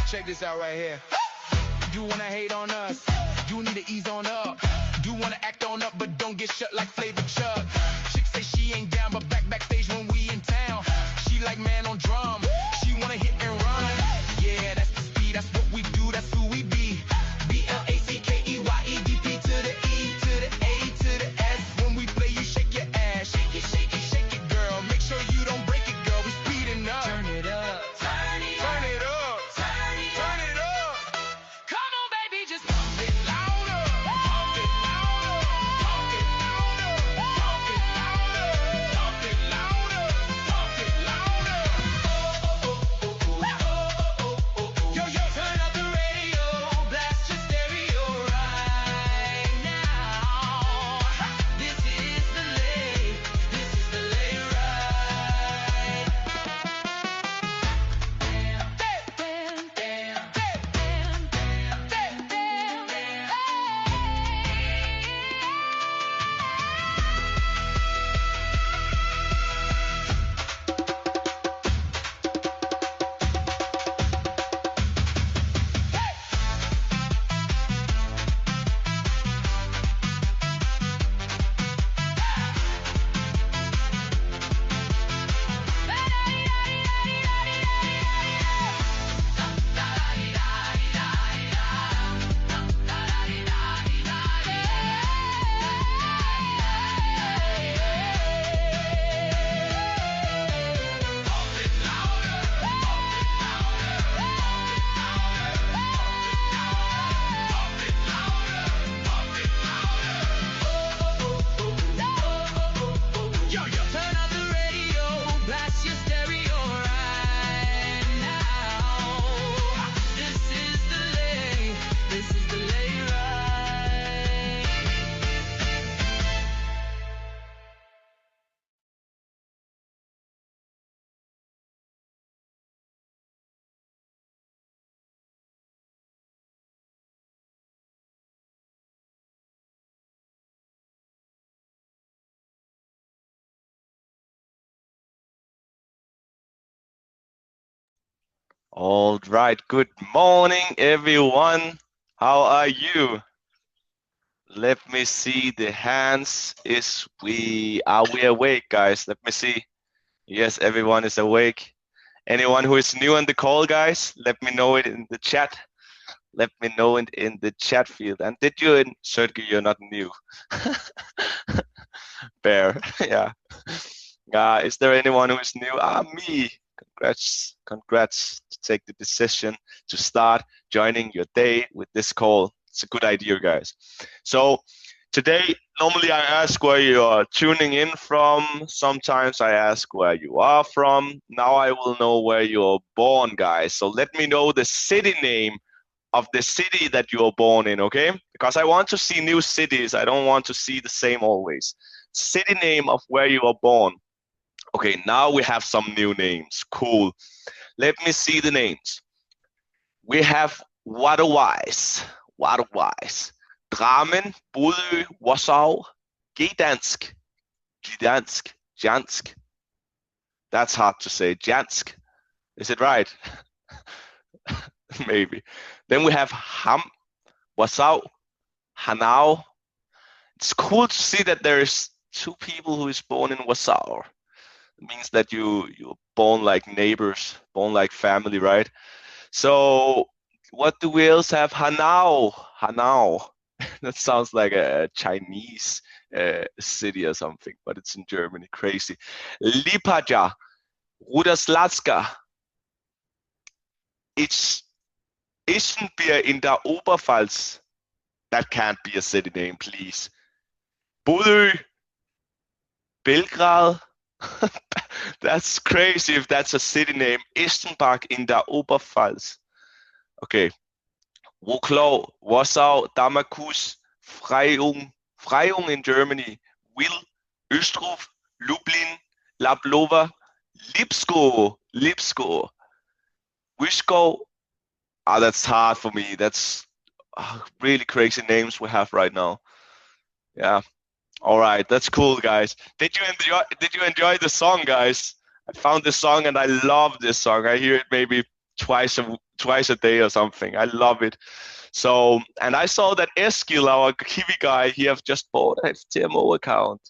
Check this out right here. You wanna hate on us? You need to ease on up. You wanna act on up, but don't get shut like Flavor Chuck. Chick say she ain't down, but backstage when we in town. She like man on drum. She wanna hit and run. Yeah, that's the speed. That's what we do. That's who we be. BLACKEYEDP to the E to the A to the S. When we play, you shake your ass. Shake it, shake it, shake it, girl. Make sure you don't break it, girl. We speeding up. Turn it up. Turn it up. Turn it up. Turn it up. Come on, baby, just pump it louder. Pump it louder. Pump it louder. Pump it louder. Pump it louder. Pump it louder. Yo, yo, turn up the radio. Blast your stereo right now. This is the lay. This is the lay ride. Yo, yo, turn up the radio, blast your stereo right now. This is the lay, this is the lay ride. All right, good morning, everyone. How are you? Let me see the hands. Are we awake, guys? Let me see. Yes, everyone is awake. Anyone who is new on the call, guys, let me know it in the chat. Let me know it in the chat field. And did you, Sergey, you're not new. Bear, yeah. Is there anyone who is new? Me. Congrats to take the decision to start joining your day with this call. It's a good idea, guys. So today, normally I ask where you are tuning in from. Sometimes I ask where you are from. Now I will know where you're born, guys. So let me know the city name of the city that you are born in, okay? Because I want to see new cities. I don't want to see the same always. City name of where you are born. Okay, now we have some new names. Cool. Let me see the names. We have Waterwise, Waterwise, Dramen, Bodø, Warsaw, Gdansk, Gdansk, Jansk. That's hard to say. Jansk. Is it right? Maybe. Then we have Ham, Warsaw, Hanau. It's cool to see that there's two people who is born in Warsaw. It means that you're born like neighbors, born like family, right? So what do we else have? Hanau. Hanau. That sounds like a Chinese city or something, but it's in Germany. Crazy. Lipaja. Ruderslatzka. It's Isenbier in der Oberpfalz. That can't be a city name, please. Bodø. Belgrade. That's crazy if that's a city name. Isenbach in der Oberpfalz. Okay. Wroclaw, Warsaw, Damaskus, Freyung, Freyung in Germany, Wil, Ostrów, Lublin, Lablova, Lipsko, Lipsko, Wyszkow. Ah, that's hard for me. That's really crazy names we have right now. Yeah. All right, that's cool, guys. Did you enjoy the song, guys? I found this song and I love this song. I hear it maybe twice a day or something. I love it. So, and I saw that Eskil, our Kiwi guy, he have just bought a TMO account,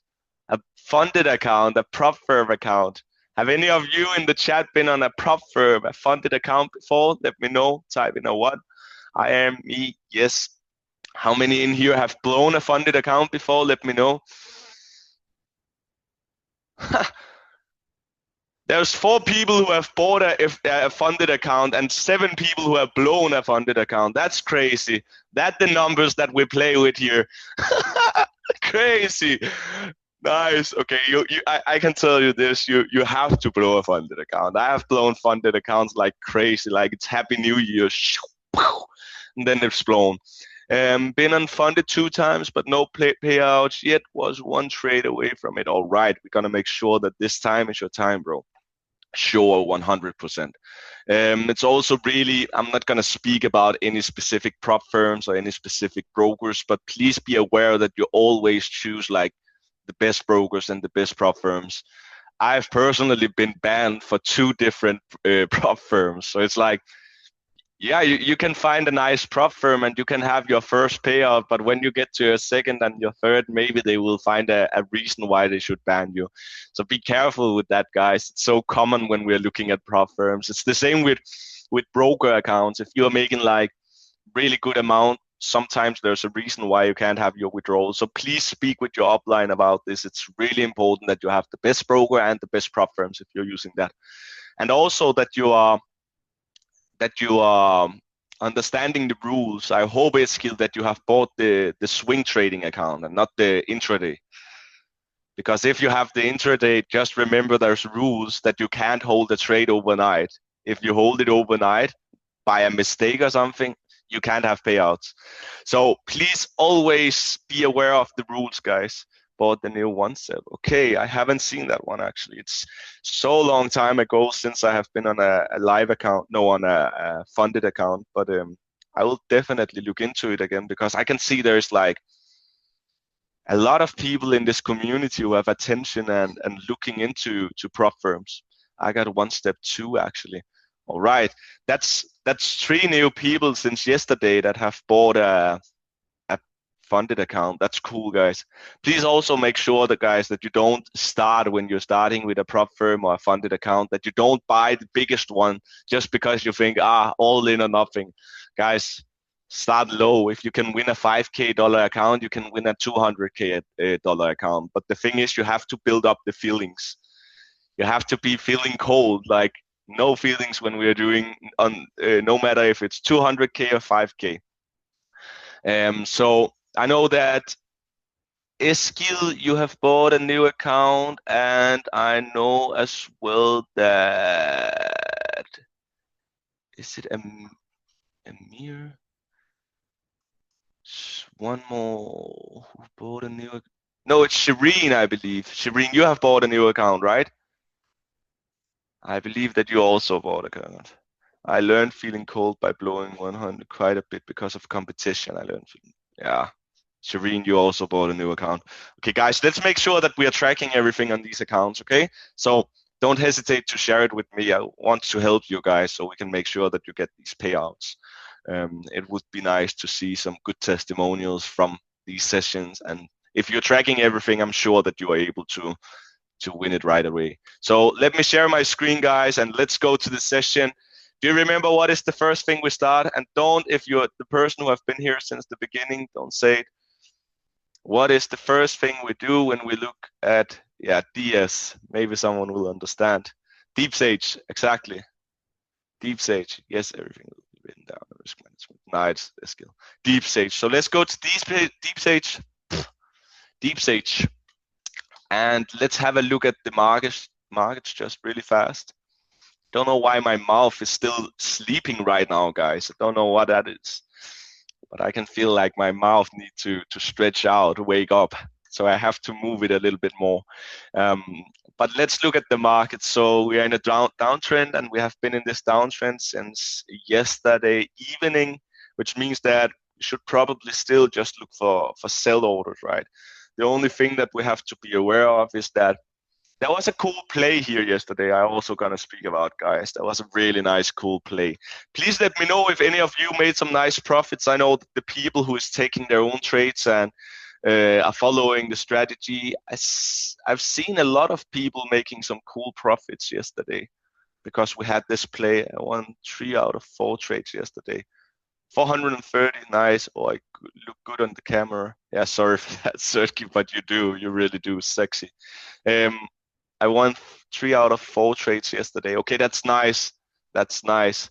a funded account, a prop firm account. Have any of you in the chat been on a prop firm, a funded account before? Let me know. Type in a what? I am me. Yes. How many in here have blown a funded account before? Let me know. There's 4 people who have bought a funded account and 7 people who have blown a funded account. That's crazy. That's the numbers that we play with here. Crazy. Nice. Okay, I can tell you this. You have to blow a funded account. I have blown funded accounts like crazy. Like it's Happy New Year. And then it's blown. Been unfunded 2 times, but no payouts yet. Was 1 trade away from it. All right, we're gonna make sure that this time is your time, bro. Sure, 100%. It's also really, I'm not gonna speak about any specific prop firms or any specific brokers, but please be aware that you always choose like the best brokers and the best prop firms. I've personally been banned for 2 different prop firms, so it's like, yeah, you can find a nice prop firm and you can have your first payout, but when you get to your second and your third, maybe they will find a reason why they should ban you. So be careful with that, guys. It's so common when we're looking at prop firms. It's the same with broker accounts. If you're making like really good amount, sometimes there's a reason why you can't have your withdrawal. So please speak with your upline about this. It's really important that you have the best broker and the best prop firms if you're using that. And also that you are understanding the rules. I hope, Eskil, that you have bought the swing trading account and not the intraday. Because if you have the intraday, just remember there's rules that you can't hold a trade overnight. If you hold it overnight by a mistake or something, you can't have payouts. So please always be aware of the rules, guys. Bought the new one set. Okay, I haven't seen that one actually. It's so long time ago since I have been on a live account, no, on a funded account. But I will definitely look into it again because I can see there's like a lot of people in this community who have attention and looking into prop firms. I got 1 step 2 actually. All right, that's 3 new people since yesterday that have bought a funded account. That's cool, guys. Please also make sure that, guys, that you don't start when you're starting with a prop firm or a funded account, that you don't buy the biggest one just because you think, all in or nothing. Guys, start low. If you can win a $5K account, you can win a $200K account. But the thing is, you have to build up the feelings. You have to be feeling cold, like no feelings when we're doing on no matter if it's 200K or 5K. So I know that Eskil, you have bought a new account, and I know as well that is it Amir? one more who bought a new. No, it's Shireen, I believe. Shireen, you have bought a new account, right? I believe that you also bought account. I learned feeling cold by blowing 100 quite a bit because of competition. I learned, yeah. Shireen, you also bought a new account. Okay, guys, let's make sure that we are tracking everything on these accounts, okay? So don't hesitate to share it with me. I want to help you guys so we can make sure that you get these payouts. It would be nice to see some good testimonials from these sessions. And if you're tracking everything, I'm sure that you are able to win it right away. So let me share my screen, guys, and let's go to the session. Do you remember what is the first thing we start? And don't, if you're the person who have been here since the beginning, don't say it. What is the first thing we do when we look at, yeah, DS? Maybe someone will understand. Deep Sage, exactly. Deep Sage, yes, everything will be written down. Risk management, nice skill. Deep Sage. So let's go to Deep Sage. Deep Sage. And let's have a look at the markets just really fast. Don't know why my mouth is still sleeping right now, guys. I don't know what that is, but I can feel like my mouth needs to stretch out, wake up. So I have to move it a little bit more. But let's look at the market. So we are in a downtrend, and we have been in this downtrend since yesterday evening, which means that you should probably still just look for sell orders, right? The only thing that we have to be aware of is that there was a cool play here yesterday. I also gonna speak about, guys. That was a really nice, cool play. Please let me know if any of you made some nice profits. I know that the people who is taking their own trades and are following the strategy. I've seen a lot of people making some cool profits yesterday because we had this play. I won 3 out of 4 trades yesterday. 430, nice. Oh, I look good on the camera. Yeah, sorry for that, Sergey, but you do. You really do. Sexy. I won 3 out of 4 trades yesterday. Okay, that's nice. That's nice.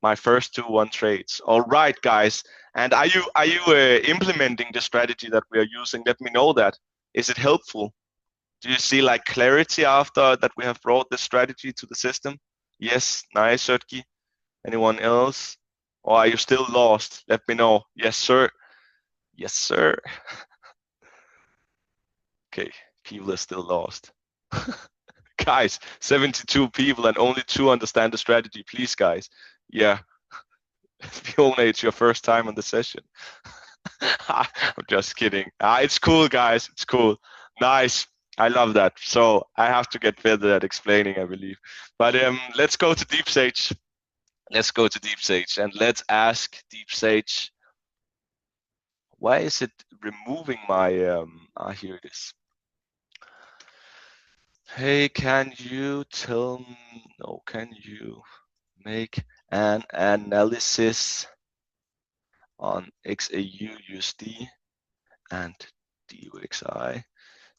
My first 2 won trades. All right, guys. And are you implementing the strategy that we are using? Let me know that. Is it helpful? Do you see like clarity after that we have brought this strategy to the system? Yes, nice, Sergey. Anyone else? Or are you still lost? Let me know. Yes, sir. Yes, sir. Okay, people are still lost. Guys, 72 people and only 2 understand the strategy. Please, guys. Yeah. Fiona, it's your first time on the session. I'm just kidding. It's cool, guys. It's cool. Nice. I love that. So I have to get better at explaining, I believe. But let's go to Deep Sage. Let's go to Deep Sage and let's ask Deep Sage, why is it removing my, here it is. Hey, can you tell me, no, can you make an analysis on XAU USD and DUXI?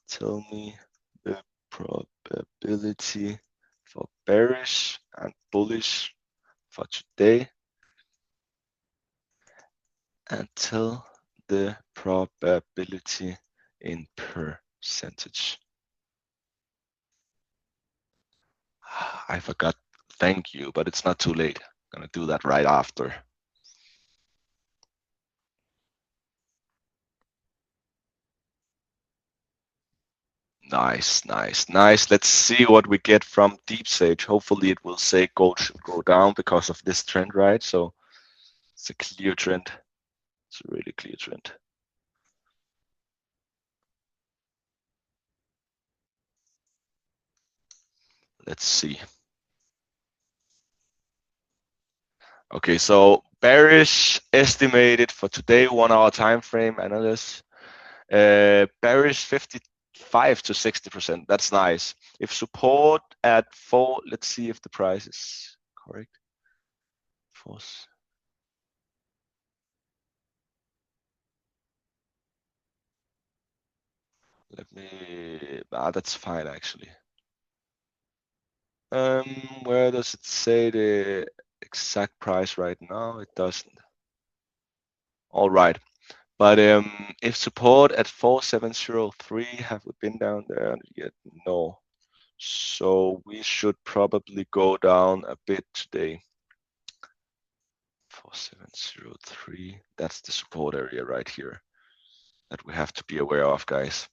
Tell me the probability for bearish and bullish for today, and tell the probability in percentage. I forgot. Thank you, but it's not too late. I'm gonna do that right after. Nice, nice, nice. Let's see what we get from Deep Sage. Hopefully it will say gold should go down because of this trend, right? So it's a clear trend. It's a really clear trend. Let's see. Okay, so bearish estimated for today, 1 hour time frame analysis. Bearish 55 to 60%. That's nice. If support at 4, let's see if the price is correct. Force. Let me. That's fine actually. Where does it say the exact price right now? It doesn't. All right. But if support at 4703, have we been down there yet? No. So we should probably go down a bit today. 4703. That's the support area right here that we have to be aware of, guys.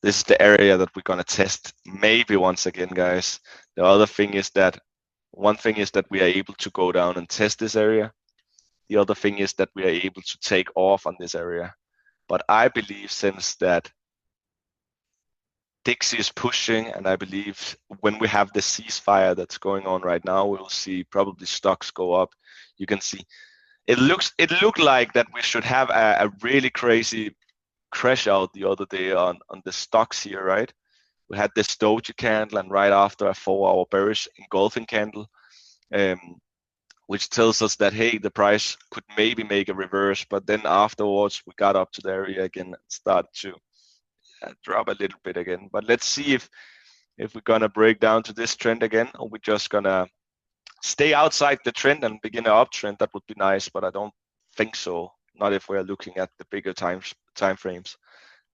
This is the area that we're gonna test maybe once again, guys. The other thing is that one thing is that we are able to go down and test this area. The other thing is that we are able to take off on this area. But I believe since that Dixie is pushing, and I believe when we have the ceasefire that's going on right now, we'll see probably stocks go up. You can see it looked like that we should have a really crazy crash out the other day on the stocks here, right? We had this doji candle, and right after a 4-hour bearish engulfing candle, um, which tells us that hey, the price could maybe make a reverse, but then afterwards we got up to the area again and started to drop a little bit again. But let's see if we're gonna break down to this trend again, or we're just gonna stay outside the trend and begin an uptrend. That would be nice, but I don't think so. Not if we're looking at the bigger time frames.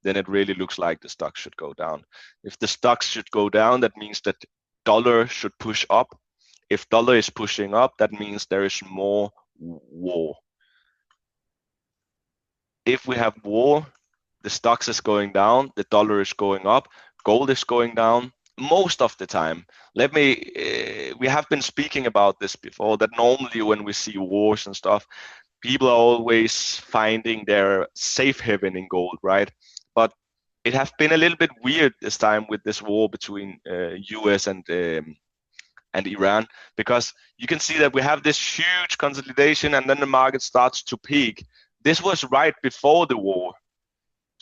Then it really looks like the stock should go down. If the stocks should go down, that means that dollar should push up. If dollar is pushing up, that means there is more war. If we have war, the stocks is going down, the dollar is going up, gold is going down. Most of the time, we have been speaking about this before, that normally when we see wars and stuff, people are always finding their safe haven in gold, right? But it has been a little bit weird this time with this war between US and Iran, because you can see that we have this huge consolidation and then the market starts to peak. This was right before the war.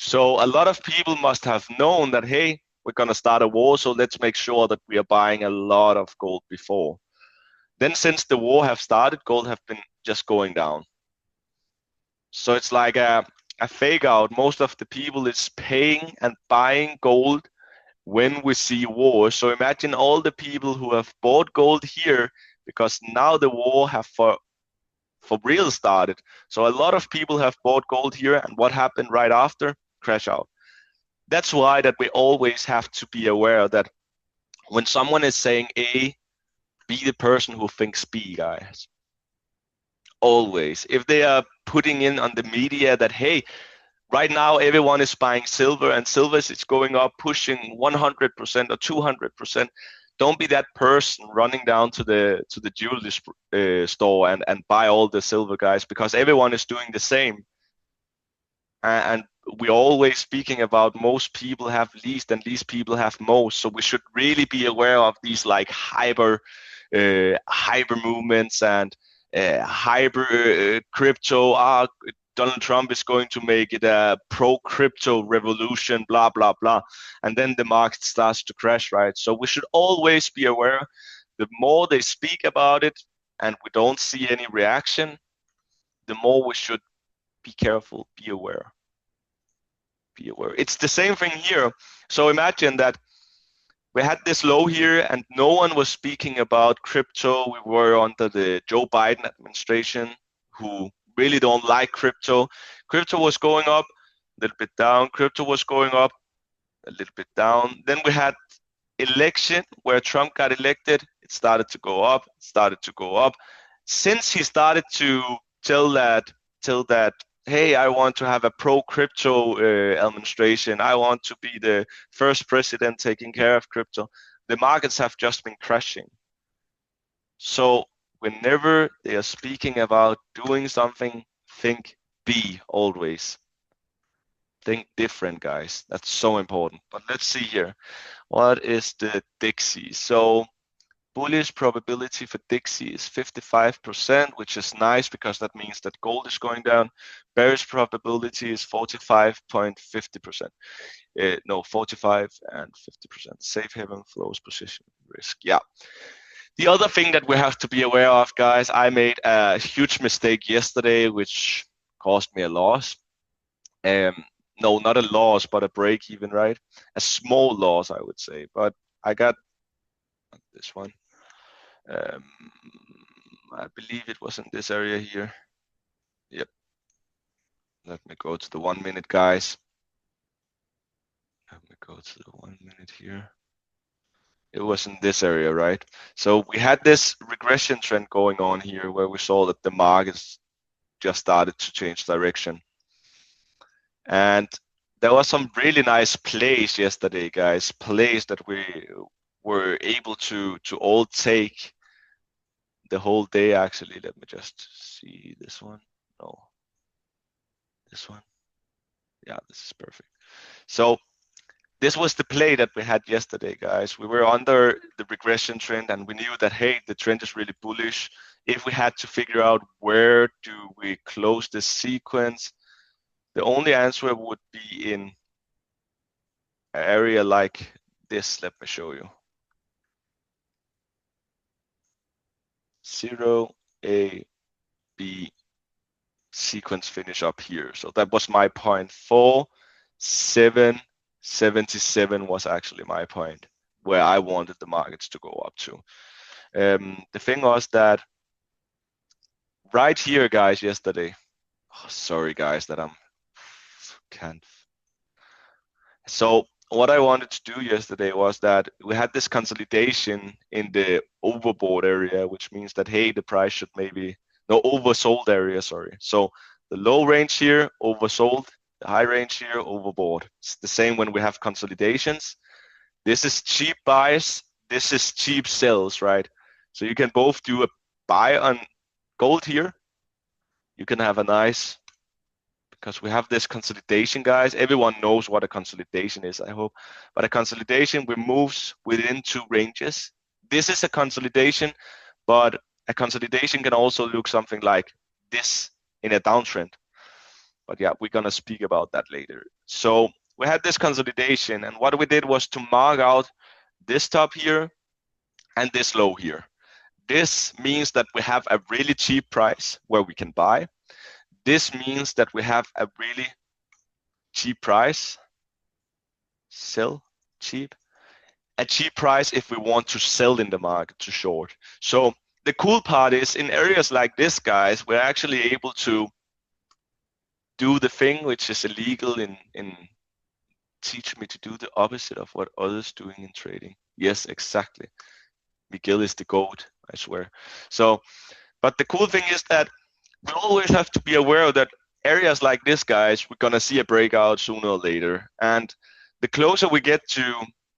So a lot of people must have known that, hey, we're going to start a war, so let's make sure that we are buying a lot of gold before. Then since the war have started, gold have been just going down. So it's like a fake out. Most of the people is paying and buying gold when we see war. So imagine all the people who have bought gold here, because now the war have for real started. So a lot of people have bought gold here, and what happened right after? Crash out. That's why that we always have to be aware that when someone is saying A, be the person who thinks B, guys. Always. If they are putting in on the media that, hey, right now everyone is buying silver and silver is going up, pushing 100% or 200%. Don't be that person running down to the jewelry store and buy all the silver, guys, because everyone is doing the same. And we're always speaking about most people have least and least people have most. So we should really be aware of these like hyper movements and hyper crypto. Donald Trump is going to make it a pro-crypto revolution, blah, blah, blah. And then the market starts to crash, right? So we should always be aware. The more they speak about it and we don't see any reaction, the more we should be careful, be aware. Be aware. It's the same thing here. So imagine that we had this low here and no one was speaking about crypto. We were under the Joe Biden administration, who really don't like crypto. Crypto was going up, a little bit down. Crypto was going up, a little bit down. Then we had election where Trump got elected. It started to go up, started to go up. Since he started to tell that, hey, I want to have a pro-crypto administration. I want to be the first president taking care of crypto. The markets have just been crashing. So whenever they are speaking about doing something, think B always. Think different, guys. That's so important. But let's see here. What is the Dixie? So bullish probability for Dixie is 55%, which is nice because that means that gold is going down. Bearish probability is 45.50%. No, 45 and 50%. Safe haven flows position risk. Yeah. The other thing that we have to be aware of, guys, I made a huge mistake yesterday, which caused me a loss. No, not a loss, but a break even, right? A small loss, I would say. But I got this one. I believe it was in this area here. Yep. Let me go to the 1 minute, guys. Let me go to the 1 minute here. It was in this area, right? So we had this regression trend going on here where we saw that the markets just started to change direction. And there was some really nice plays yesterday, guys. Plays that we were able to all take the whole day, actually. Let me just see this one. No, this one. Yeah, this is perfect. So this was the play that we had yesterday, guys. We were under the regression trend and we knew that, hey, the trend is really bullish. If we had to figure out where do we close this sequence, the only answer would be in an area like this. Let me show you. 0, A, B, sequence finish up here. So that was my point. 4, 7, 77 was actually my point where I wanted the markets to go up to. The thing was that right here, guys, yesterday. Oh, sorry, guys, that I'm can't. So what I wanted to do yesterday was that we had this consolidation in the overbought area, which means that, hey, the price should maybe no oversold area, sorry. So the low range here oversold, the high range here overbought. It's the same when we have consolidations. This is cheap buys, this is cheap sells, right? So you can both do a buy on gold here. You can have a nice, because we have this consolidation, guys. Everyone knows what a consolidation is, I hope. But a consolidation moves within two ranges. This is a consolidation, but a consolidation can also look something like this in a downtrend. But yeah, we're gonna speak about that later. So we had this consolidation, and what we did was to mark out this top here and this low here. This means that we have a really cheap price where we can buy. This means that we have a really cheap price, sell cheap, a cheap price if we want to sell in the market to short. So the cool part is in areas like this, guys, we're actually able to do the thing which is illegal in teach me to do the opposite of what others doing in trading. Yes, exactly. Miguel is the goat, I swear. So, but the cool thing is that we always have to be aware that areas like this, guys, we're gonna see a breakout sooner or later. And the closer we get to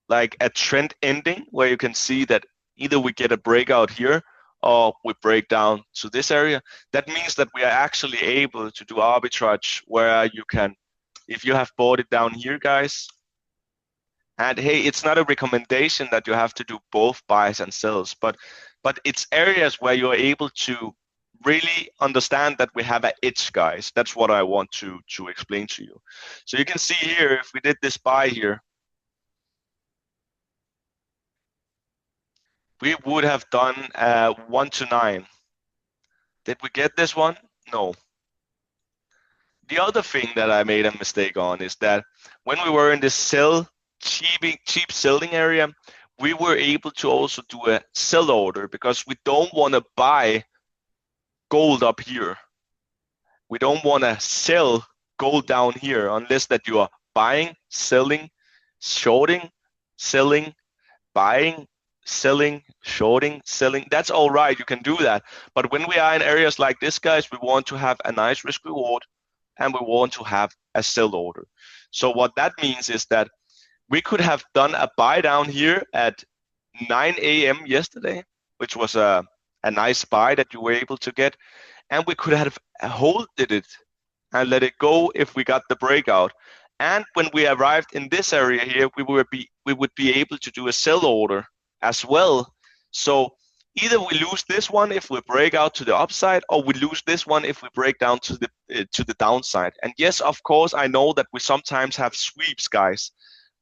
like a trend ending, where you can see that either we get a breakout here or we break down to this area, that means that we are actually able to do arbitrage where you can, if you have bought it down here, guys, and hey, it's not a recommendation that you have to do both buys and sells, but it's areas where you're able to really understand that we have an edge, guys. That's what I want to explain to you. So you can see here, if we did this buy here, we would have done 1 to 9. Did we get this one? No. The other thing that I made a mistake on is that when we were in this cheap selling area, we were able to also do a sell order because we don't want to buy gold up here. We don't want to sell gold down here unless that you are buying, selling, shorting, selling, buying, selling, shorting, selling. That's all right. You can do that. But when we are in areas like this, guys, we want to have a nice risk reward and we want to have a sell order. So what that means is that we could have done a buy down here at 9 a.m. yesterday, which was a nice buy that you were able to get. And we could have holded it and let it go if we got the breakout. And when we arrived in this area here, we would be able to do a sell order as well. So either we lose this one if we break out to the upside, or we lose this one if we break down to the downside. And yes, of course, I know that we sometimes have sweeps, guys,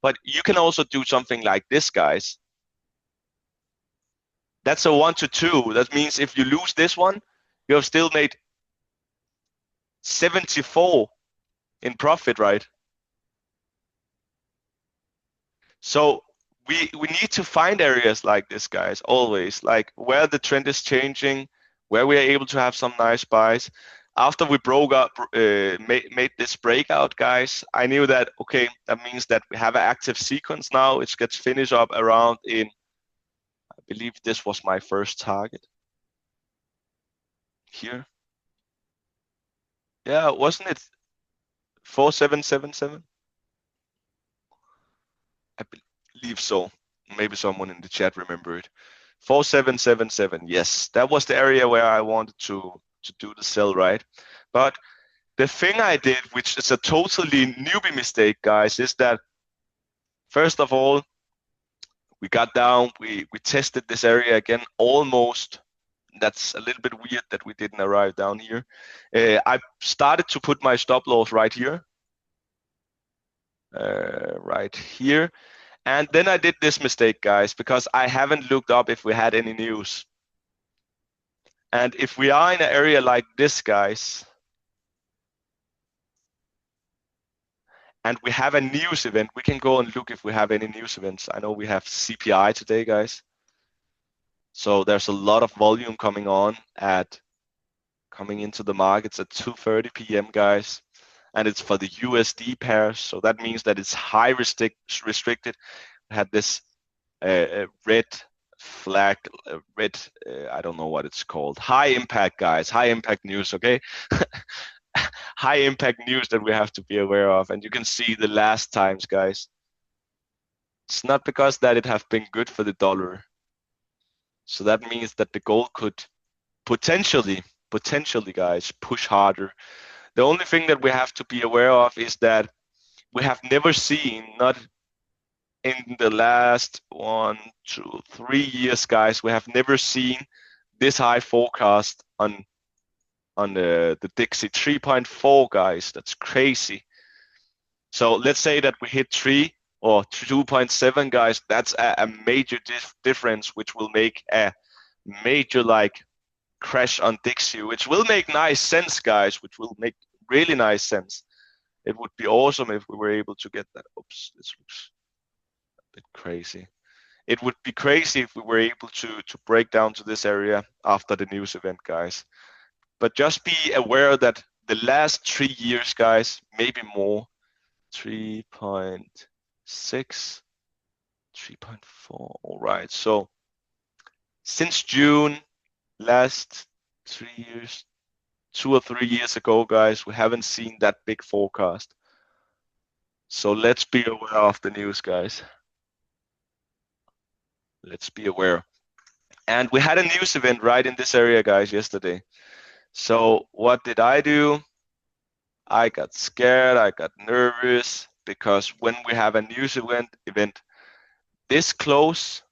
but you can also do something like this, guys. That's a 1 to 2. That means if you lose this one, you have still made 74 in profit, right? So we need to find areas like this, guys, always, like where the trend is changing, where we are able to have some nice buys. After we broke up, made this breakout, guys, I knew that, okay, that means that we have an active sequence now, which gets finished up around in believe this was my first target here. Yeah, wasn't it 4777? I believe so. Maybe someone in the chat remember it. 4777. Yes, that was the area where I wanted to do the sell, right? But the thing I did, which is a totally newbie mistake, guys, is that first of all, we got down, we tested this area again almost. That's a little bit weird that we didn't arrive down here. I started to put my stop loss right here. Right here. And then I did this mistake, guys, because I haven't looked up if we had any news. And if we are in an area like this, guys, and we have a news event, we can go and look if we have any news events. I know we have CPI today, guys. So there's a lot of volume coming into the markets at 2:30 p.m., guys. And it's for the USD pairs. So that means that it's high restricted. We had this red flag, I don't know what it's called. High impact, guys. High impact news, okay? High impact news that we have to be aware of. And you can see the last times, guys. It's not because that it have been good for the dollar. So that means that the gold could potentially, guys, push harder. The only thing that we have to be aware of is that we have never seen, not in the last 1, 2, 3 years, guys, we have never seen this high forecast on the Dixie 3.4, guys. That's crazy. So let's say that we hit 3 or 2.7, guys. That's a major difference, which will make a major crash on Dixie, which will make nice sense, guys, which will make really nice sense. It would be awesome if we were able to get that. Oops, this looks a bit crazy. It would be crazy if we were able to break down to this area after the news event, guys. But just be aware that the last 3 years, guys, maybe more, 3.6, 3.4, all right. So since June, last 3 years, 2 or 3 years ago, guys, we haven't seen that big forecast. So let's be aware of the news, guys. Let's be aware. And we had a news event right in this area, guys, yesterday. So what did I do? I got scared, I got nervous, because when we have a news event this close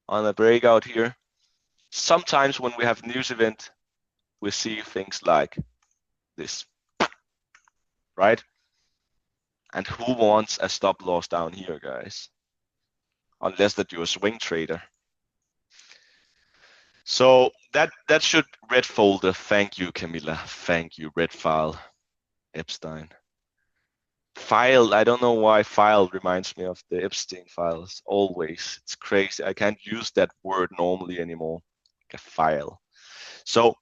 on a breakout here, sometimes when we have news event, we see things like this, right? And who wants a stop loss down here, guys? Unless that you're a swing trader. So that should red folder. Thank you, Camilla. Thank you, red file, Epstein. File, I don't know why file reminds me of the Epstein files. Always. It's crazy. I can't use that word normally anymore. Like a file. So,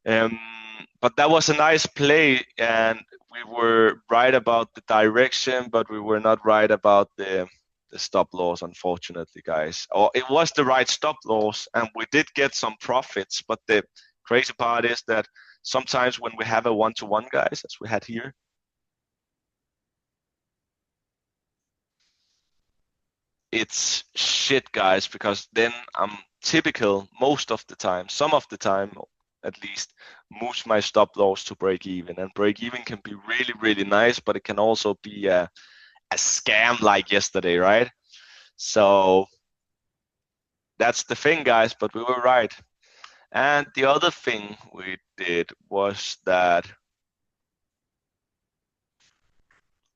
but that was a nice play, and we were right about the direction, but we were not right about the stop loss, unfortunately, guys. Or it was the right stop loss, and we did get some profits, but the crazy part is that sometimes when we have a one-to-one, guys, as we had here, it's shit, guys, because then I'm typical most of the time, some of the time at least, moves my stop loss to break even. And break even can be really, really nice, but it can also be a scam like yesterday, right? So that's the thing, guys, but we were right. And the other thing we did was that,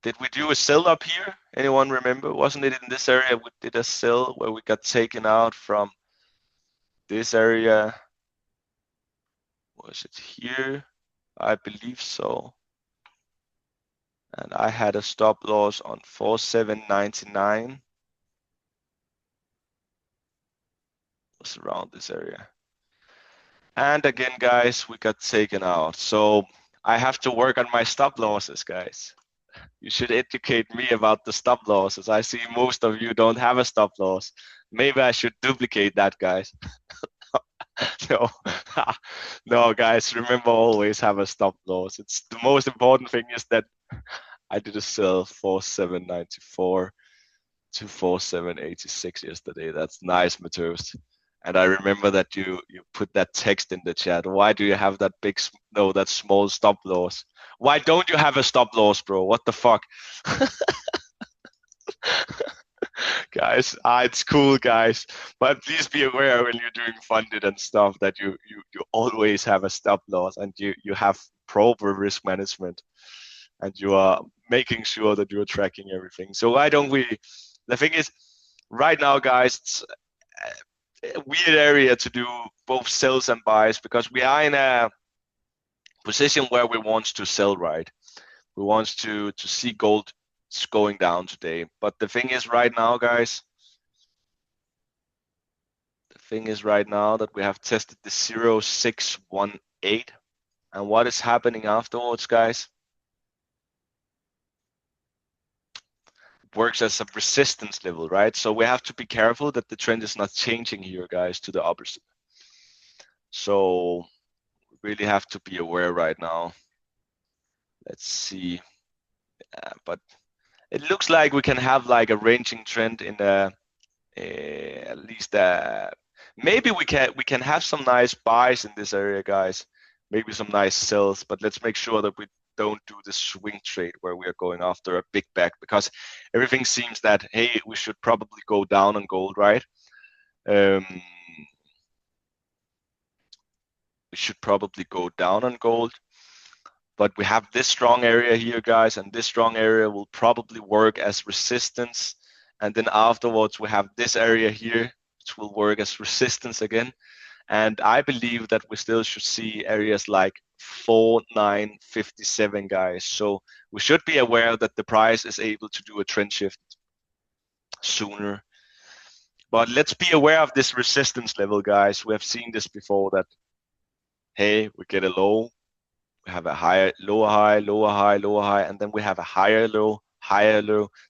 did we do a sell up here? Anyone remember? Wasn't it in this area we did a sell where we got taken out from this area? Was it here? I believe so. And I had a stop loss on 4799. Was around this area. And again, guys, we got taken out. So I have to work on my stop losses, guys. You should educate me about the stop losses. I see most of you don't have a stop loss. Maybe I should duplicate that, guys. No, no, guys. Remember, always have a stop loss. It's the most important thing is that I did a sell 4794 to 4786 yesterday. That's nice, Matheus. And I remember that you put that text in the chat. Why do you have that big, no, that small stop loss? Why don't you have a stop loss, bro? What the fuck? Guys, it's cool, guys. But please be aware when you're doing funded and stuff that you always have a stop loss and you have proper risk management and you are making sure that you're tracking everything. So why don't we? The thing is, right now, guys, it's a weird area to do both sells and buys because we are in a position where we want to sell, right? We want to see gold going down today. But the thing is right now, guys, that we have tested the 0618. And what is happening afterwards, guys? Works as a resistance level, right? So we have to be careful that the trend is not changing here, guys, to the opposite. So we really have to be aware right now. Let's see. But it looks like we can have like a ranging trend in the at least maybe we can have some nice buys in this area, guys. Maybe some nice sells, but let's make sure that we don't do the swing trade where we are going after a big back because everything seems that, hey, we should probably go down on gold, right? We should probably go down on gold, but we have this strong area here, guys, and this strong area will probably work as resistance. And then afterwards, we have this area here, which will work as resistance again. And I believe that we still should see areas like 4957, guys. So we should be aware that the price is able to do a trend shift sooner. But let's be aware of this resistance level, guys. We have seen this before that, hey, we get a low, we have a higher, lower high, lower high, lower high, and then we have a higher low,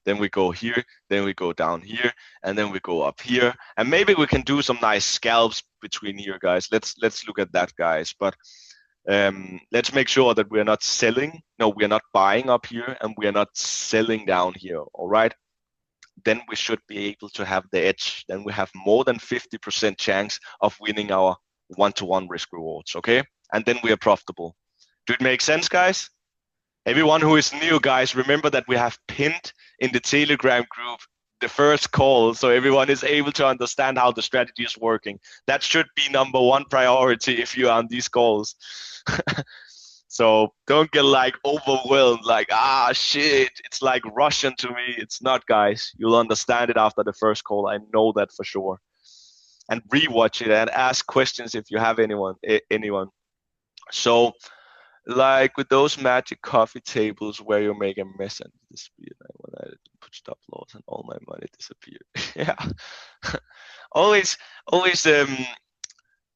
then we go here, then we go down here, and then we go up here, and maybe we can do some nice scalps between here, guys. Let's look at that, guys. But let's make sure that we're not selling. No, we're not buying up here, and we're not selling down here. All right. Then we should be able to have the edge. Then we have more than 50% chance of winning our one-to-one risk rewards. Okay, and then we are profitable. Do it make sense, guys? Everyone who is new, guys, remember that we have pinned in the Telegram group the first call, so everyone is able to understand how the strategy is working. That should be #1 priority if you're on these calls. So don't get like overwhelmed, like, shit, it's like Russian to me. It's not, guys. You'll understand it after the first call. I know that for sure. And rewatch it and ask questions if you have anyone. So, like with those magic coffee tables where you make a mess and disappear, when I put stop loss and all my money disappeared. Yeah. always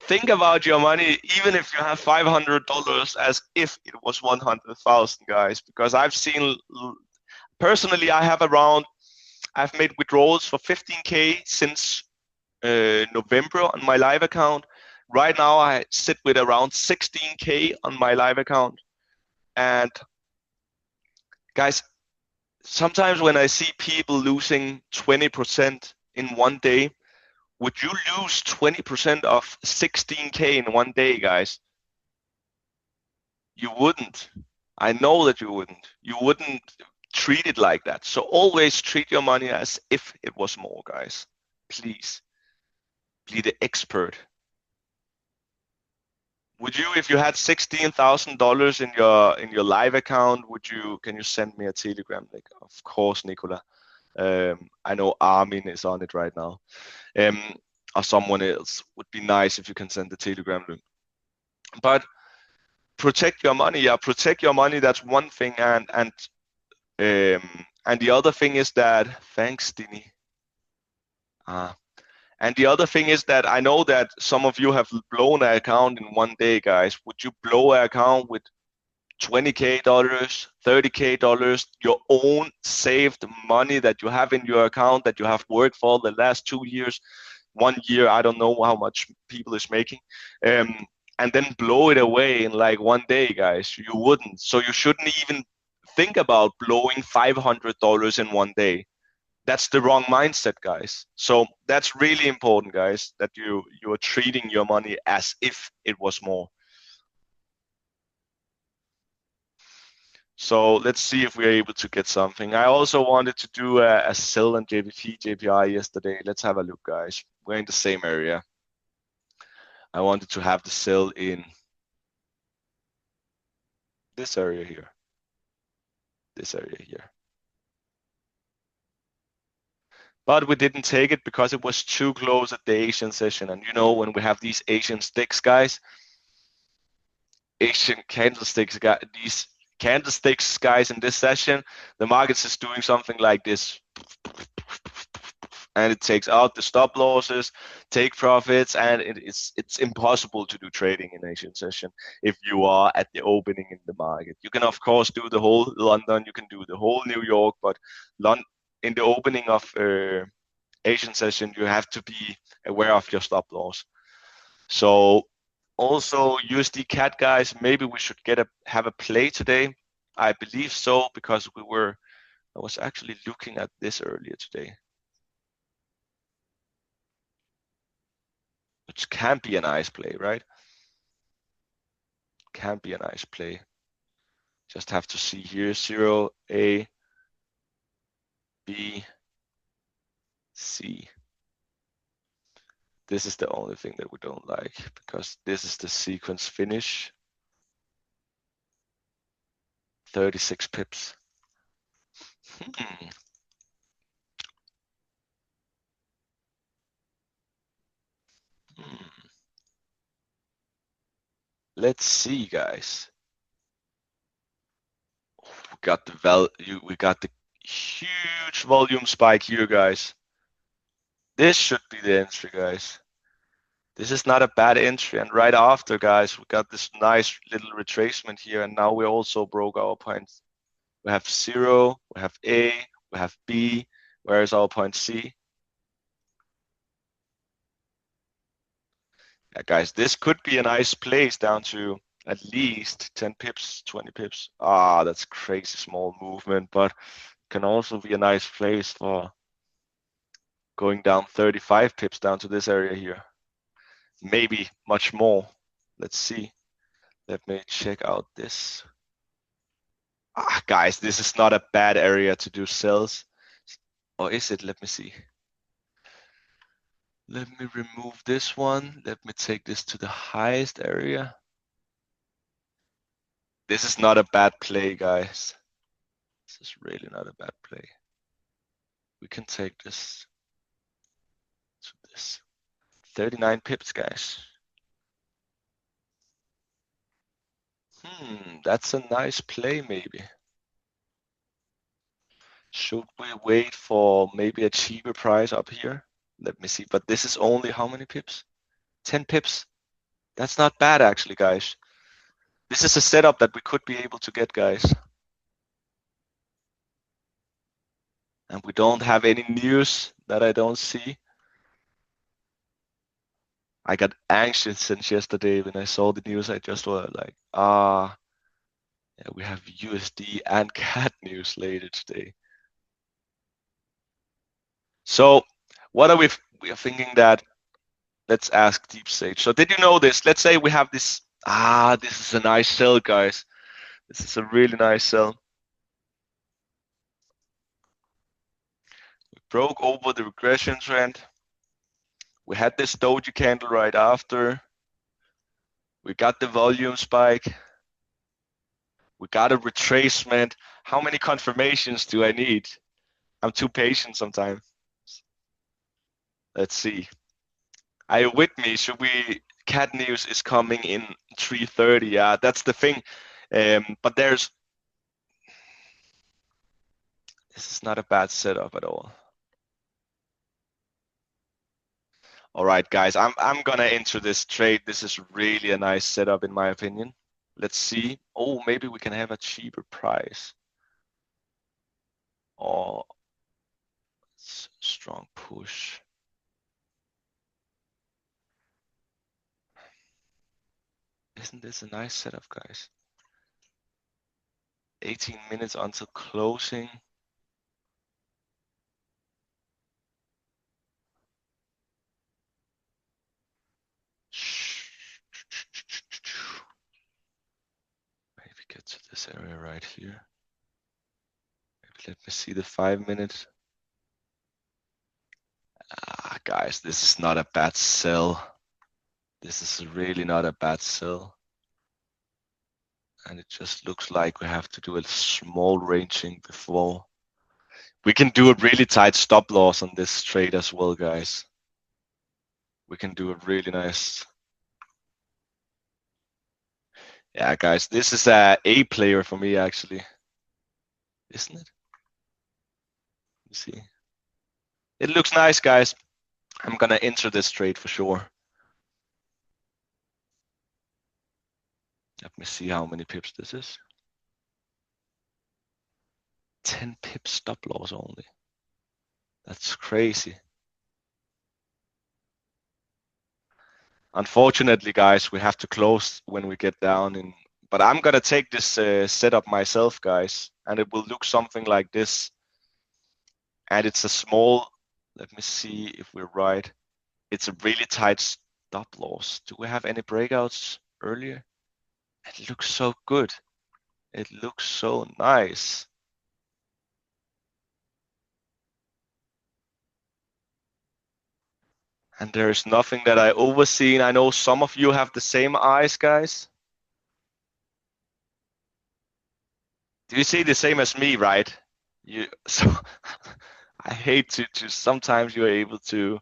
think about your money, even if you have $500, as if it was 100,000, guys. Because I've seen, personally, I've made withdrawals for 15K since November on my live account. Right now, I sit with around 16K on my live account. And guys, sometimes when I see people losing 20% in one day, would you lose 20% of 16K in one day, guys? You wouldn't. I know that you wouldn't. You wouldn't treat it like that. So always treat your money as if it was more, guys. Please. Be the expert. Would you, if you had $16,000 in your live account, can you send me a Telegram link? Of course, Nicola. I know Armin is on it right now. Or someone else. Would be nice if you can send the Telegram link. But protect your money. Yeah, protect your money. That's one thing. And the other thing is that, thanks, Dini. And the other thing is that I know that some of you have blown an account in one day, guys. Would you blow an account with $20K, $30K, your own saved money that you have in your account that you have worked for the last 2 years, 1 year, I don't know how much people is making, um, and then blow it away in like one day, guys. You wouldn't. So you shouldn't even think about blowing $500 in one day. That's the wrong mindset, guys. So that's really important, guys, that you are treating your money as if it was more. So let's see if we're able to get something. I also wanted to do a sell on JPP, JPI yesterday. Let's have a look, guys. We're in the same area. I wanted to have the sell in this area here. This area here. But we didn't take it because it was too close at the Asian session. And you know, when we have these Asian sticks, guys, Asian candlesticks, these candlesticks, guys, in this session, the markets is doing something like this. And it takes out the stop losses, take profits, and it's impossible to do trading in Asian session if you are at the opening in the market. You can of course do the whole London, you can do the whole New York, but in the opening of Asian session, you have to be aware of your stop loss. So also USD CAD, guys, maybe we should have a play today. I believe so because I was actually looking at this earlier today. Which can be a nice play, right? Can be a nice play. Just have to see here, 0, A, B, C. This is the only thing that we don't like because this is the sequence finish. 36 pips. Let's see, guys. We got the huge volume spike here, guys. This should be the entry, guys. This is not a bad entry. And right after, guys, we got this nice little retracement here. And now we also broke our points. We have 0, we have A, we have B. Where is our point C? Yeah, guys, this could be a nice place down to at least 10 pips, 20 pips. Ah, that's crazy small movement, but can also be a nice place for going down 35 pips down to this area here. Maybe much more. Let's see. Let me check out this. Ah, guys, this is not a bad area to do sells. Or is it? Let me see. Let me remove this one. Let me take this to the highest area. This is not a bad play, guys. This is really not a bad play. We can take this to this. 39 pips, guys. That's a nice play, maybe. Should we wait for maybe a cheaper price up here? Let me see. But this is only how many pips? 10 pips. That's not bad, actually, guys. This is a setup that we could be able to get, guys. And we don't have any news that I don't see. I got anxious since yesterday when I saw the news. I just was like, yeah, we have USD and CAD news later today. So what are we are thinking that, let's ask Deep Sage. So did you know this? Let's say we have this, this is a nice sell, guys. This is a really nice sell. We broke over the regression trend. We had this doji candle right after. We got the volume spike. We got a retracement. How many confirmations do I need? I'm too patient sometimes. Let's see. Are you with me? Should we? CAD news is coming in 3:30. Yeah, that's the thing. But this is not a bad setup at all. All right, guys, I'm gonna enter this trade. This is really a nice setup in my opinion. Let's see. Oh, maybe we can have a cheaper price. Or strong push. Isn't this a nice setup, guys? 18 minutes until closing. Maybe get to this area right here. Maybe let me see the 5 minutes. Ah, guys, this is not a bad sell. This is really not a bad sell. And it just looks like we have to do a small ranging before. We can do a really tight stop loss on this trade as well, guys. We can do a really nice. Yeah, guys, this is a A player for me, actually. Isn't it? Let me see. It looks nice, guys. I'm gonna enter this trade for sure. Let me see how many pips this is. 10 pips stop loss only. That's crazy. Unfortunately, guys, we have to close when we get down in. But I'm gonna take this setup myself, guys, and it will look something like this. And it's a small. Let me see if we're right. It's a really tight stop loss. Do we have any breakouts earlier? It looks so good. It looks so nice. And there is nothing that I overseen. I know some of you have the same eyes, guys. Do you see the same as me, right? So I hate to sometimes you're able to.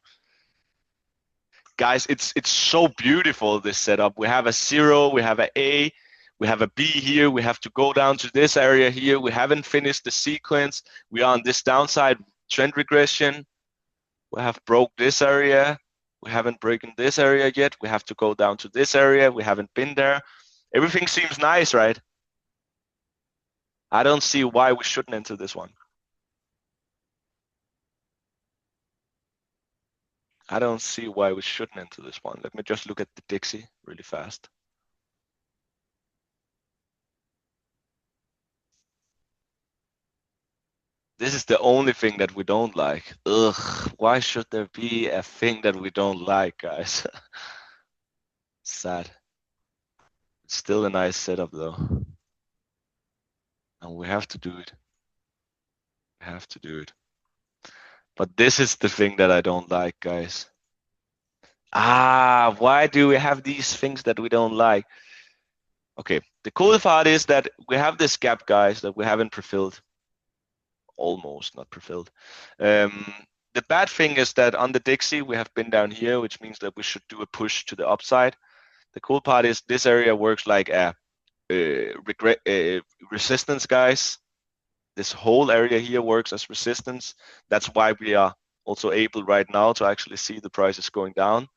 Guys, it's so beautiful, this setup. We have a 0, we have an A, we have a B here. We have to go down to this area here. We haven't finished the sequence. We are on this downside trend regression. We have broke this area. We haven't broken this area yet. We have to go down to this area. We haven't been there. Everything seems nice, right? I don't see why we shouldn't enter this one. I don't see why we shouldn't enter this one. Let me just look at the Dixie really fast. This is the only thing that we don't like. Ugh, why should there be a thing that we don't like, guys? Sad. It's still a nice setup though. And we have to do it. We have to do it. But this is the thing that I don't like, guys. Ah, why do we have these things that we don't like? Okay, the cool part is that we have this gap, guys, that we haven't prefilled. Almost not prefilled. The bad thing is that on the Dixie, we have been down here, which means that we should do a push to the upside. The cool part is this area works like a resistance, guys. This whole area here works as resistance. That's why we are also able right now to actually see the prices going down.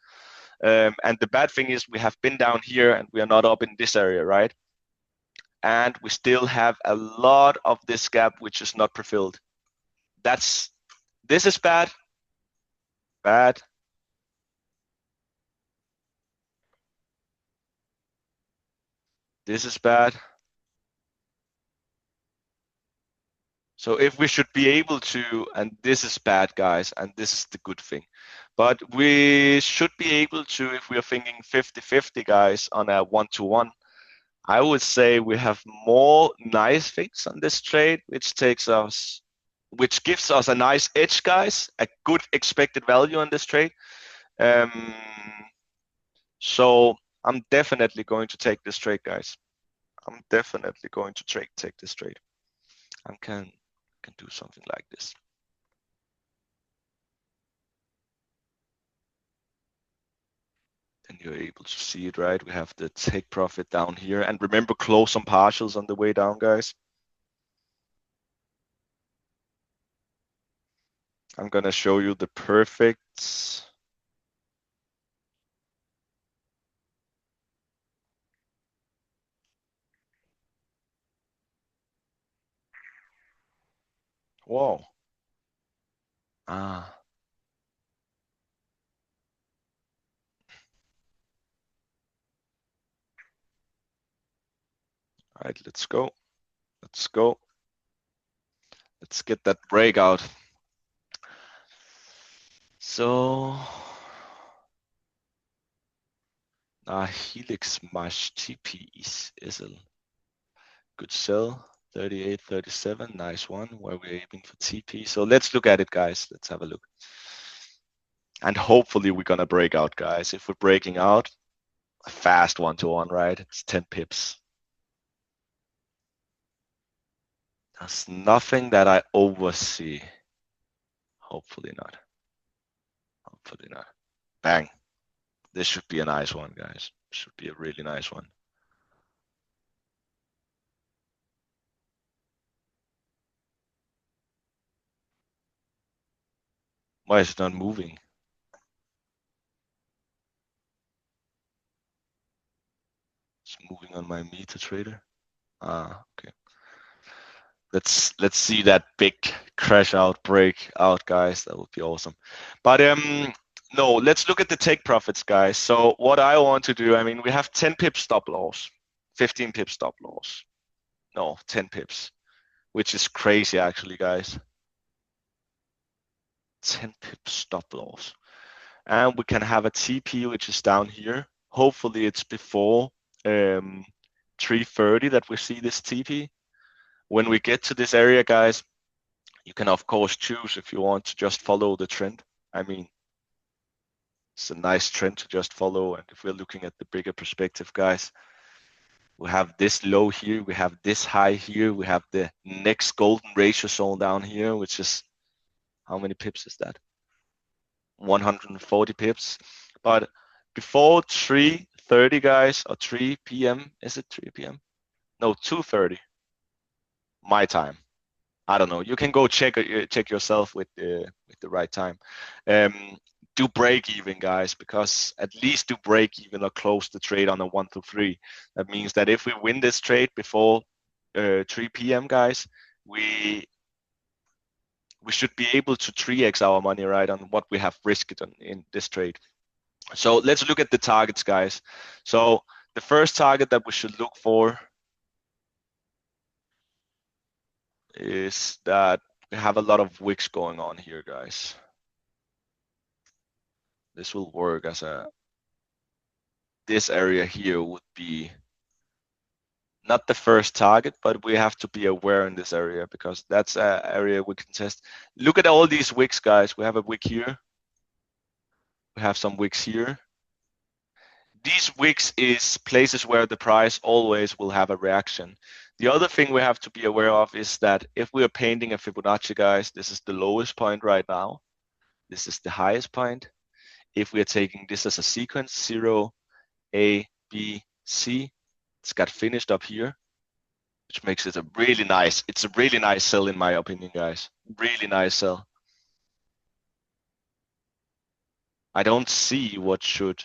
And the bad thing is we have been down here and we are not up in this area, right? And we still have a lot of this gap which is not prefilled. This is bad. Bad. This is bad. So if we should be able to, and this is bad, guys, and this is the good thing, but we should be able to, if we are thinking 50-50, guys, on a 1-to-1, I would say we have more nice things on this trade, which gives us a nice edge, guys, a good expected value on this trade. So I'm definitely going to take this trade, guys. I'm definitely going to take this trade. I can do something like this. Then you're able to see it, right? We have the take profit down here. And remember, close some partials on the way down, guys. I'm gonna show you the perfect. Whoa. Ah. All right, let's go. Let's go. Let's get that breakout. So, Helix Mash TP is a good sell. 38, 37, nice one, where we're aiming for TP. So let's look at it, guys. Let's have a look. And hopefully we're gonna break out, guys. If we're breaking out, a fast 1-to-1, right? It's 10 pips. There's nothing that I oversee. Hopefully not. Hopefully not. Bang. This should be a nice one, guys. Should be a really nice one. Why is it not moving? It's moving on my meter trader. Okay. Let's see that big crash out, break out, guys. That would be awesome. But no, let's look at the take profits, guys. So what I want to do, I mean, we have 10 pips stop loss, 15 pips stop loss. No, 10 pips, which is crazy actually, guys. 10 pips stop loss. And we can have a TP, which is down here. Hopefully it's before 330 that we see this TP. When we get to this area, guys, you can of course choose if you want to just follow the trend. I mean, it's a nice trend to just follow. And if we're looking at the bigger perspective, guys, we have this low here, we have this high here, we have the next golden ratio zone down here, which is, how many pips is that? 140 pips. But before 3:30, guys, or 3 p.m., is it 3 p.m.? No, 2:30 my time. I don't know. You can go check yourself with the right time. Do break even, guys, because at least do break even or close the trade on a 1 to 3. That means that if we win this trade before 3 p.m., guys, we should be able to 3x our money, right, on what we have risked in this trade. So let's look at the targets, guys. So the first target that we should look for is that we have a lot of wicks going on here, guys. This will work as this area here would be not the first target, but we have to be aware in this area because that's an area we can test. Look at all these wicks, guys. We have a wick here. We have some wicks here. These wicks is places where the price always will have a reaction. The other thing we have to be aware of is that if we are painting a Fibonacci, guys, this is the lowest point right now. This is the highest point. If we are taking this as a sequence, 0, A, B, C, it's got finished up here, which makes it a really nice sell in my opinion, guys. Really nice sell. I don't see what should,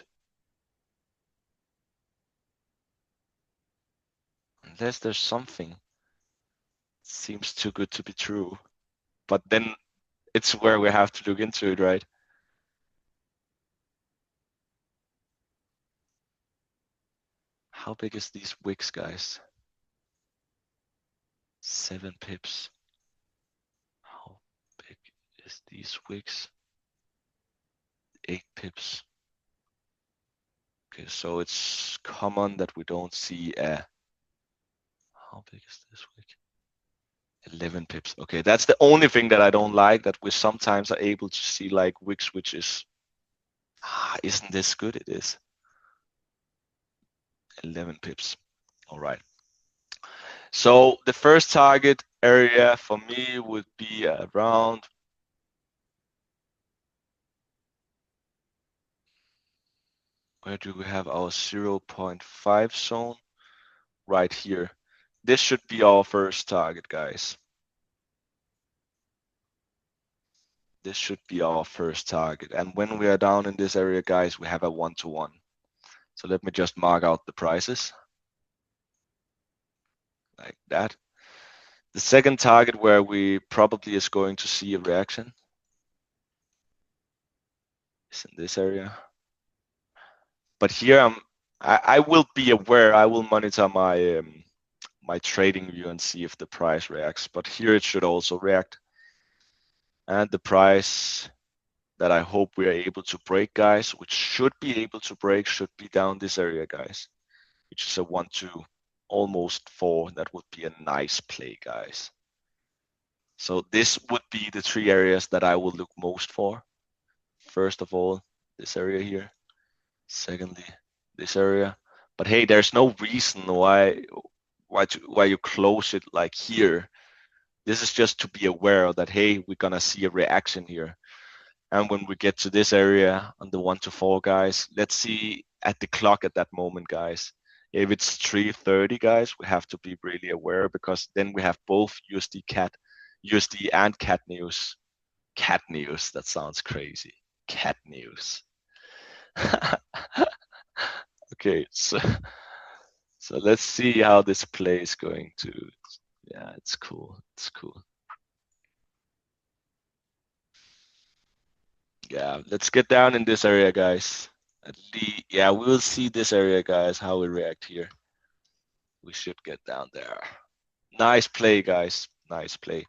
unless there's something seems too good to be true, but then it's where we have to look into it, right? How big is these wicks, guys? 7 pips. How big is these wicks? 8 pips. Okay, so it's common that we don't see a, how big is this wick? 11 pips. Okay, that's the only thing that I don't like, that we sometimes are able to see like wicks, which is, isn't this good? It is. 11 pips. All right. So the first target area for me would be around, where do we have our 0.5 zone? Right here. This should be our first target, guys. This should be our first target. And when we are down in this area, guys, we have a 1-to-1. So let me just mark out the prices like that. The second target where we probably is going to see a reaction is in this area. But here I will be aware. I will monitor my trading view and see if the price reacts. But here it should also react. And the price that I hope we are able to break, guys, which should be able to break, should be down this area, guys, which is a 1-2, almost 4. That would be a nice play, guys. So this would be the 3 areas that I will look most for. First of all, this area here. Secondly, this area. But hey, there's no reason why you close it like here. This is just to be aware that, hey, we're gonna see a reaction here. And when we get to this area on the 1-4, guys, let's see at the clock at that moment, guys. If it's 3:30, guys, we have to be really aware, because then we have both USD and cat news. Cat news, that sounds crazy. Cat news. Okay, so let's see how this play is going to. Yeah, it's cool. It's cool. Yeah, let's get down in this area, guys. Yeah, we will see this area, guys, how we react here. We should get down there. Nice play, guys. Nice play.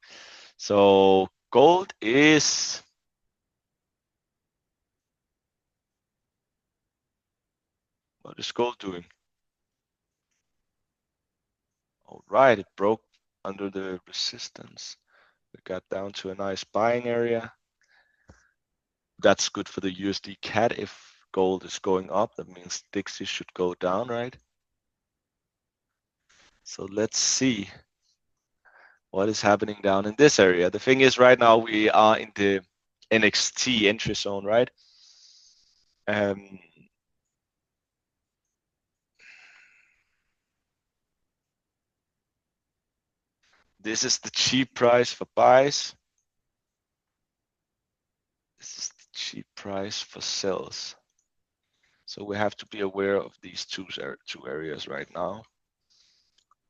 So gold is. What is gold doing? All right, it broke under the resistance. We got down to a nice buying area. That's good for the USD CAD. If gold is going up, that means Dixie should go down, right? So let's see what is happening down in this area. The thing is, right now we are in the NXT entry zone, right? This is the cheap price for buys. This is the cheap price for sells. So we have to be aware of these two areas right now.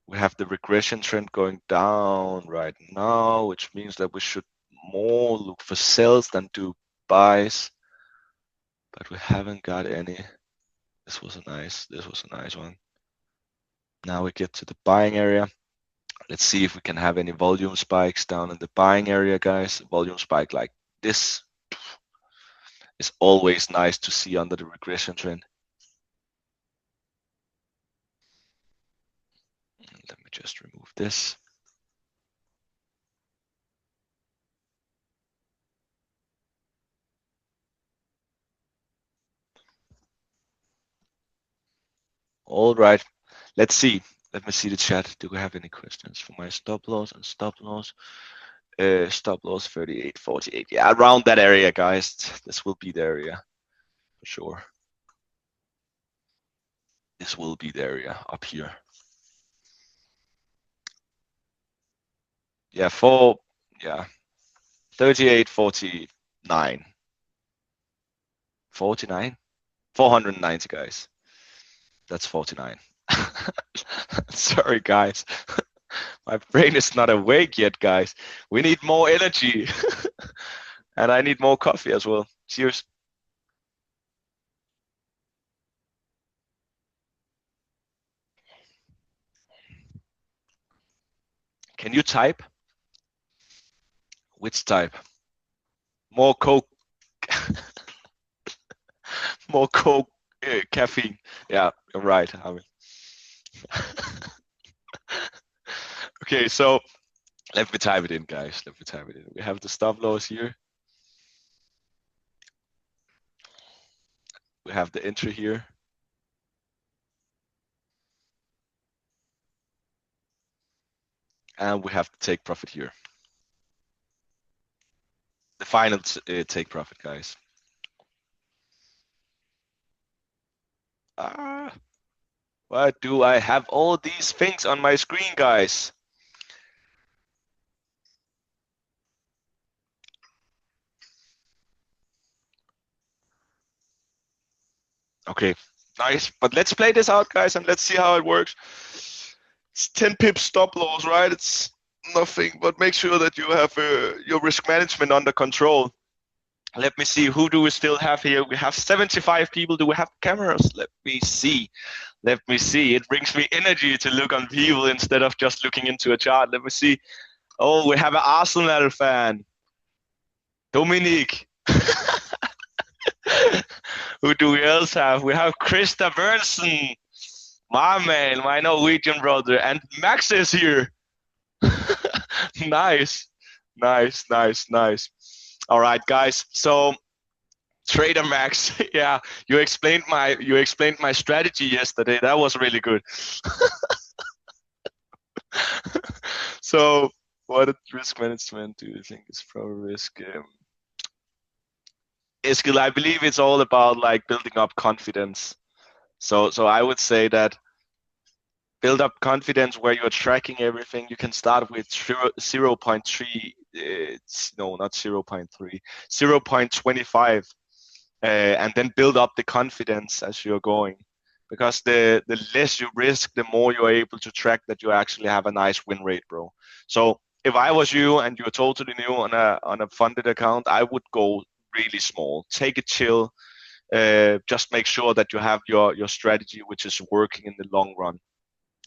We have the regression trend going down right now, which means that we should more look for sells than do buys. But we haven't got any. This was a nice one. Now we get to the buying area. Let's see if we can have any volume spikes down in the buying area, guys. Volume spike like this is always nice to see under the regression trend. Let me just remove this. All right, let's see. Let me see the chat. Do we have any questions for my stop loss and stop loss? Stop loss 38.48. Yeah, around that area, guys. This will be the area for sure. This will be the area up here. Yeah, 38.49. 49? 490, guys. That's 49. Sorry, guys. My brain is not awake yet, guys. We need more energy. And I need more coffee as well. Cheers. Can you type? Which type? More Coke. More Coke, caffeine. Yeah, you're right. I mean. Okay, so let me type it in, guys. Let me type it in. We have the stop loss here. We have the entry here. And we have the take profit here. The final take profit, guys. Why do I have all these things on my screen, guys? Okay, nice. But let's play this out, guys, and let's see how it works. It's 10 pips stop loss, right? It's Nothing, but make sure that you have your risk management under control. Let me see, who do we still have here? We have 75 people. Do we have cameras? Let me see. Let me see. It brings me energy to look on people instead of just looking into a chart. Let me see. Oh, we have an Arsenal fan. Dominique. Who do we else have? We have Krista Bernsen. My man, my Norwegian brother. And Max is here. Nice. Nice, nice, nice. All right, guys. So Trader Max, yeah, you explained my strategy yesterday. That was really good. So, what risk management do you think is pro risk? Eskil, I believe it's all about like building up confidence. So I would say that build up confidence where you're tracking everything. You can start with 0.3, no, not 0.3, 0.25. And then build up the confidence as you're going, because the less you risk, the more you're able to track that you actually have a nice win rate, bro. So if I was you and you're totally new on a funded account, I would go really small, take it chill, just make sure that you have your strategy which is working in the long run.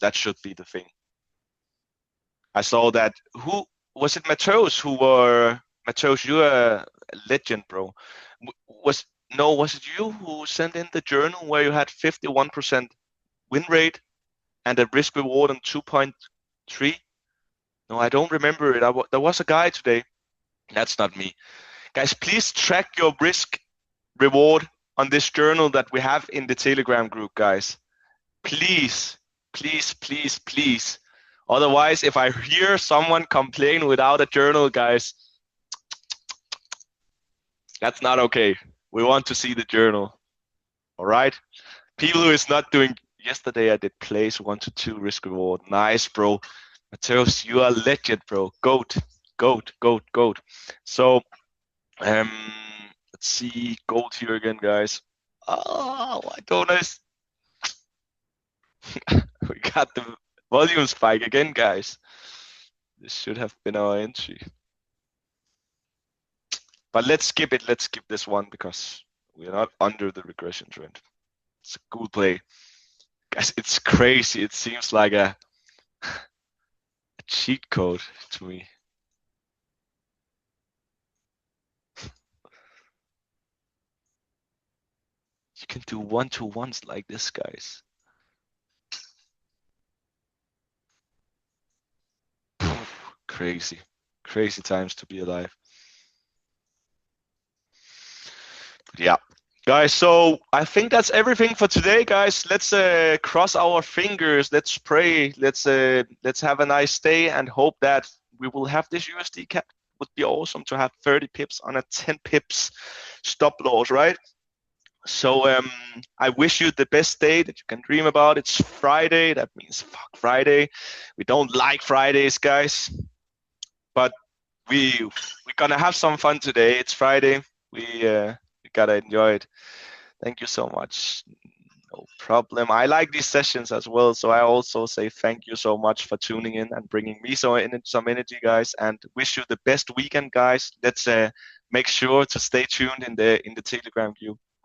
That should be the thing. I saw that, who was it, Mateus, Mateus, you're a legend, bro. Was was it you who sent in the journal where you had 51% win rate and a risk reward on 2.3? No, I don't remember it. There was a guy today. That's not me. Guys, please track your risk reward on this journal that we have in the Telegram group, guys. Please, please, please, please. Otherwise, if I hear someone complain without a journal, guys, that's not okay. We want to see the journal. All right? People who is not doing. Yesterday I did place 1 to 2 risk reward. Nice, bro. Mateus, you are legend, bro. Goat. So, let's see. Gold here again, guys. Oh, I don't know. We got the volume spike again, guys. This should have been our entry. But let's skip it. Let's skip this one because we're not under the regression trend. It's a cool play. Guys, it's crazy. It seems like a cheat code to me. You can do 1-to-1s like this, guys. Crazy. Crazy times to be alive. But yeah. Guys, so I think that's everything for today, guys. Let's cross our fingers. Let's pray. Let's have a nice day and hope that we will have this USD cap. Would be awesome to have 30 pips on a 10 pips stop loss, right? So I wish you the best day that you can dream about. It's Friday. That means fuck Friday. We don't like Fridays, guys, but we're gonna have some fun today. It's Friday. We gotta enjoy it. Thank you so much. No problem. I like these sessions as well, so I also say thank you so much for tuning in and bringing me some energy, guys, and wish you the best weekend, guys. Let's make sure to stay tuned in the Telegram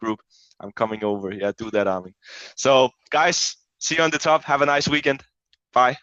group. I'm coming over. Yeah, do that, Armin. So, guys, see you on the top. Have a nice weekend. Bye.